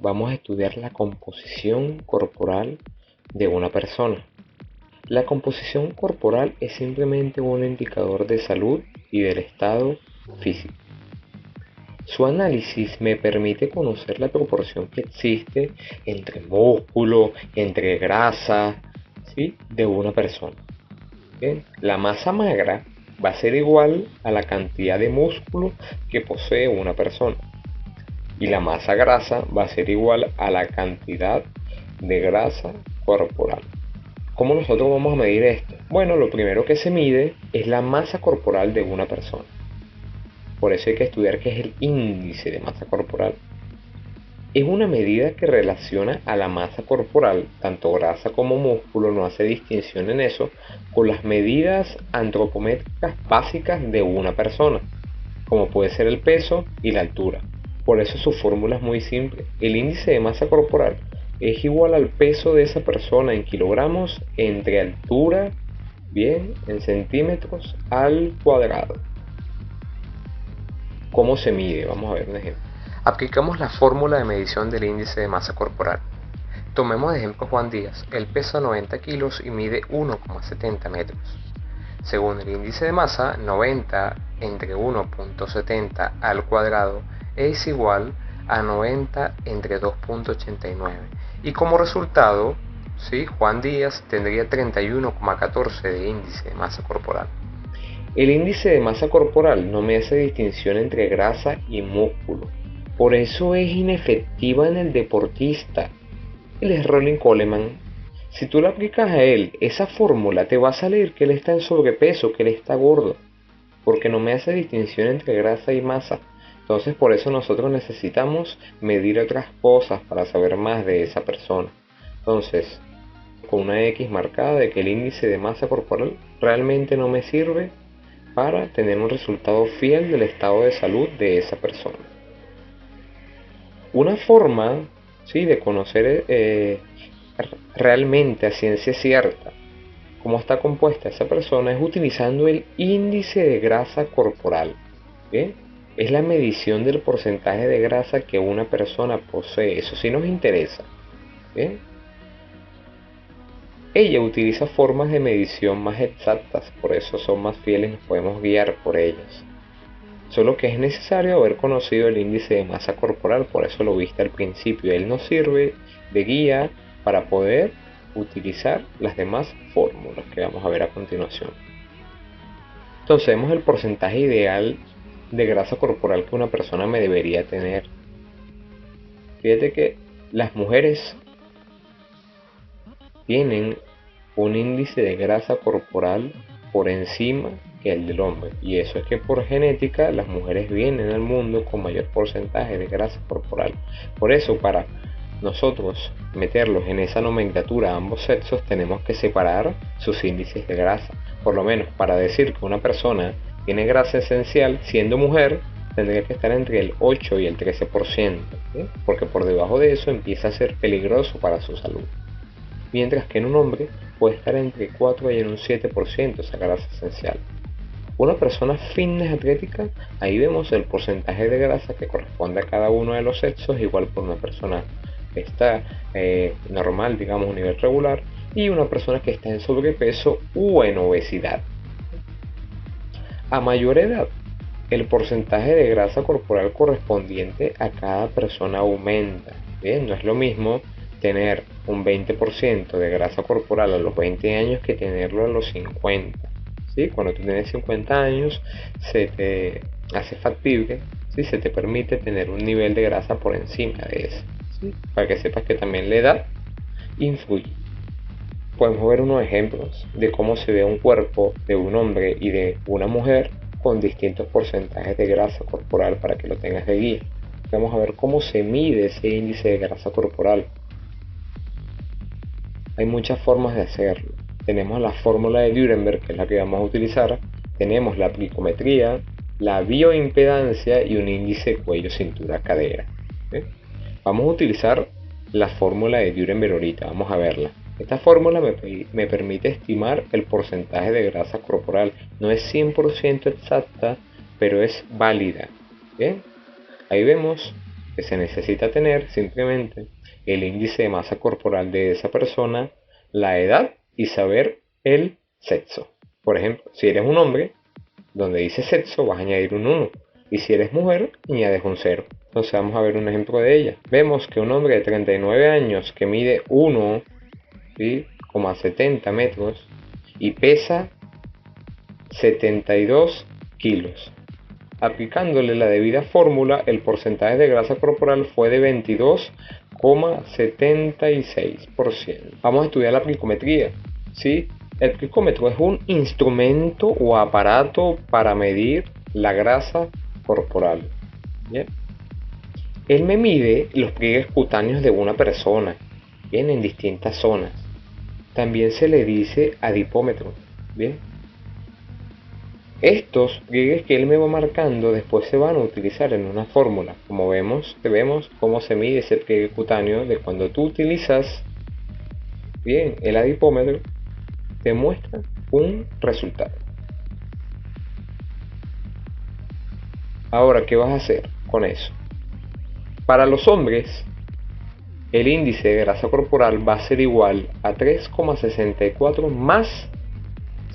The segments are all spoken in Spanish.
vamos a estudiar la composición corporal de una persona. La composición corporal es simplemente un indicador de salud y del estado físico. Su análisis me permite conocer la proporción que existe entre músculo, entre grasa, ¿sí?, de una persona. Bien, la masa magra va a ser igual a la cantidad de músculo que posee una persona. Y la masa grasa va a ser igual a la cantidad de grasa corporal. ¿Cómo nosotros vamos a medir esto? Bueno, lo primero que se mide es la masa corporal de una persona. Por eso hay que estudiar qué es el índice de masa corporal. Es una medida que relaciona a la masa corporal, tanto grasa como músculo, no hace distinción en eso, con las medidas antropométricas básicas de una persona, como puede ser el peso y la altura. Por eso su fórmula es muy simple. El índice de masa corporal es igual al peso de esa persona en kilogramos entre altura, bien, en centímetros al cuadrado. ¿Cómo se mide? Vamos a ver un ejemplo. Aplicamos la fórmula de medición del índice de masa corporal. Tomemos de ejemplo Juan Díaz. Él pesa 90 kilos y mide 1,70 metros. Según el índice de masa, 90 entre 1,70 al cuadrado es igual a 90 entre 2,89. Y como resultado, ¿sí?, Juan Díaz tendría 31,14 de índice de masa corporal. El índice de masa corporal no me hace distinción entre grasa y músculo. Por eso es inefectiva en el deportista. Él es Ronnie Coleman. Si tú le aplicas a él esa fórmula, te va a salir que él está en sobrepeso, que él está gordo, porque no me hace distinción entre grasa y masa. Entonces por eso nosotros necesitamos medir otras cosas para saber más de esa persona. Entonces, con una X marcada de que el índice de masa corporal realmente no me sirve para tener un resultado fiel del estado de salud de esa persona. Una forma, ¿sí?, de conocer realmente a ciencia cierta cómo está compuesta esa persona es utilizando el índice de grasa corporal. ¿Bien? Es la medición del porcentaje de grasa que una persona posee. Eso sí nos interesa. ¿Bien? Ella utiliza formas de medición más exactas, por eso son más fieles, nos podemos guiar por ellas. Solo que es necesario haber conocido el índice de masa corporal, por eso lo viste al principio. Él nos sirve de guía para poder utilizar las demás fórmulas que vamos a ver a continuación. Entonces vemos el porcentaje ideal de grasa corporal que una persona me debería tener. Fíjate que las mujeres tienen un índice de grasa corporal por encima que el del hombre, y eso es que por genética las mujeres vienen al mundo con mayor porcentaje de grasa corporal. Por eso, para nosotros meterlos en esa nomenclatura a ambos sexos, tenemos que separar sus índices de grasa. Por lo menos para decir que una persona tiene grasa esencial, siendo mujer, tendría que estar entre el 8 y el 13%, ¿sí?, porque por debajo de eso empieza a ser peligroso para su salud. Mientras que en un hombre puede estar entre 4 y en un 7% esa grasa esencial. Una persona fitness atlética, ahí vemos el porcentaje de grasa que corresponde a cada uno de los sexos, igual por una persona que está normal, digamos, a nivel regular, y una persona que está en sobrepeso o en obesidad. A mayor edad, el porcentaje de grasa corporal correspondiente a cada persona aumenta. Bien, no es lo mismo tener un 20% de grasa corporal a los 20 años que tenerlo a los 50. ¿Sí? Cuando tú tienes 50 años se te hace factible, ¿sí?, se te permite tener un nivel de grasa por encima de eso, ¿sí?, para que sepas que también la edad influye. Podemos ver unos ejemplos de cómo se ve un cuerpo de un hombre y de una mujer con distintos porcentajes de grasa corporal para que lo tengas de guía. Vamos a ver cómo se mide ese índice de grasa corporal. Hay muchas formas de hacerlo. Tenemos la fórmula de Nuremberg, que es la que vamos a utilizar. Tenemos la plicometría, la bioimpedancia y un índice cuello, cintura, cadera. ¿Sí? Vamos a utilizar la fórmula de Nuremberg ahorita, vamos a verla. Esta fórmula me permite estimar el porcentaje de grasa corporal. No es 100% exacta, pero es válida. ¿Bien? Ahí vemos que se necesita tener simplemente el índice de masa corporal de esa persona, la edad y saber el sexo. Por ejemplo, si eres un hombre, donde dice sexo vas a añadir un 1. Y si eres mujer, añades un 0. Entonces vamos a ver un ejemplo de ella. Vemos que un hombre de 39 años que mide 1,70 metros y pesa 72 kilos. Aplicándole la debida fórmula, el porcentaje de grasa corporal fue de 22,76%. Vamos a estudiar la plicometría. ¿Sí? El plicómetro es un instrumento o aparato para medir la grasa corporal. ¿Bien? Él me mide los pliegues cutáneos de una persona, ¿bien? En distintas zonas. También se le dice adipómetro. ¿Bien? Estos pliegues que él me va marcando después se van a utilizar en una fórmula. Como vemos cómo se mide ese pliegue cutáneo de cuando tú utilizas bien el adipómetro, te muestra un resultado. Ahora, ¿qué vas a hacer con eso? Para los hombres, el índice de grasa corporal va a ser igual a 3,64 más,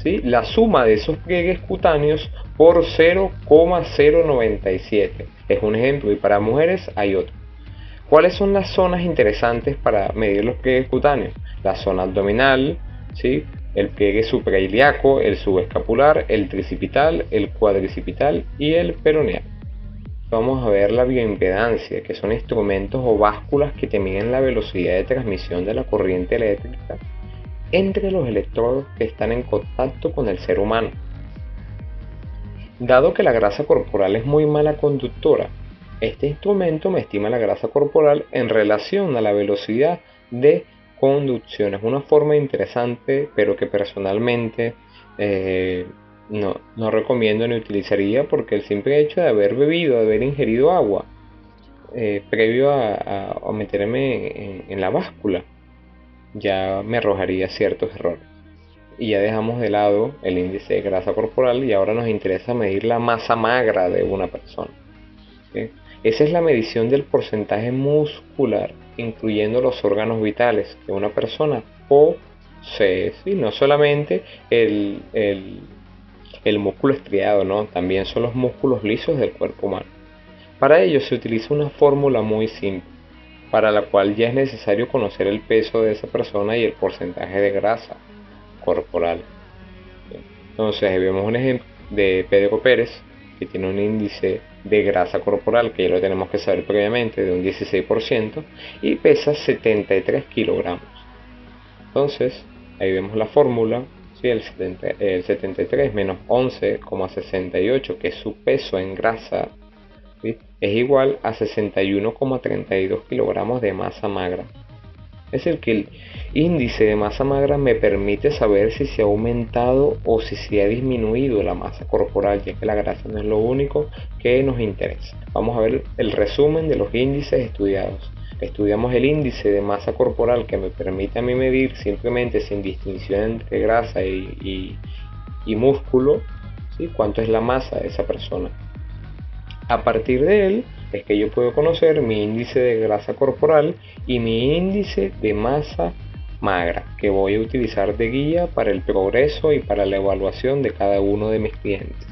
¿sí?, la suma de esos pliegues cutáneos por 0,097. Es un ejemplo, y para mujeres hay otro. ¿Cuáles son las zonas interesantes para medir los pliegues cutáneos? La zona abdominal, ¿sí?, el pliegue suprailíaco, el subescapular, el tricipital, el cuadricipital y el peroneal. Vamos a ver la bioimpedancia, que son instrumentos o básculas que te miden la velocidad de transmisión de la corriente eléctrica entre los electrodos que están en contacto con el ser humano. Dado que la grasa corporal es muy mala conductora, este instrumento me estima la grasa corporal en relación a la velocidad de conducción. Es una forma interesante, pero que personalmente no recomiendo ni utilizaría, porque el simple hecho de haber bebido, de haber ingerido agua previo a meterme en la báscula, ya me arrojaría ciertos errores. Y ya dejamos de lado el índice de grasa corporal y ahora nos interesa medir la masa magra de una persona. ¿Sí? Esa es la medición del porcentaje muscular, incluyendo los órganos vitales que una persona posee, ¿sí? No solamente el músculo estriado, ¿no? También son los músculos lisos del cuerpo humano. Para ello se utiliza una fórmula muy simple, para la cual ya es necesario conocer el peso de esa persona y el porcentaje de grasa corporal. Entonces ahí vemos un ejemplo de Pedro Pérez, que tiene un índice de grasa corporal, que ya lo tenemos que saber previamente, de un 16% y pesa 73 kilogramos. Entonces ahí vemos la fórmula, ¿sí? el 73 menos 11,68, que es su peso en grasa, ¿sí?, es igual a 61,32 kilogramos de masa magra. Es decir, que el índice de masa magra me permite saber si se ha aumentado o si se ha disminuido la masa corporal, ya que la grasa no es lo único que nos interesa. Vamos a ver el resumen de los índices estudiados. Estudiamos el índice de masa corporal, que me permite a mí medir simplemente, sin distinción entre grasa y músculo, ¿sí?, cuánto es la masa de esa persona. A partir de él es que yo puedo conocer mi índice de grasa corporal y mi índice de masa magra, que voy a utilizar de guía para el progreso y para la evaluación de cada uno de mis clientes.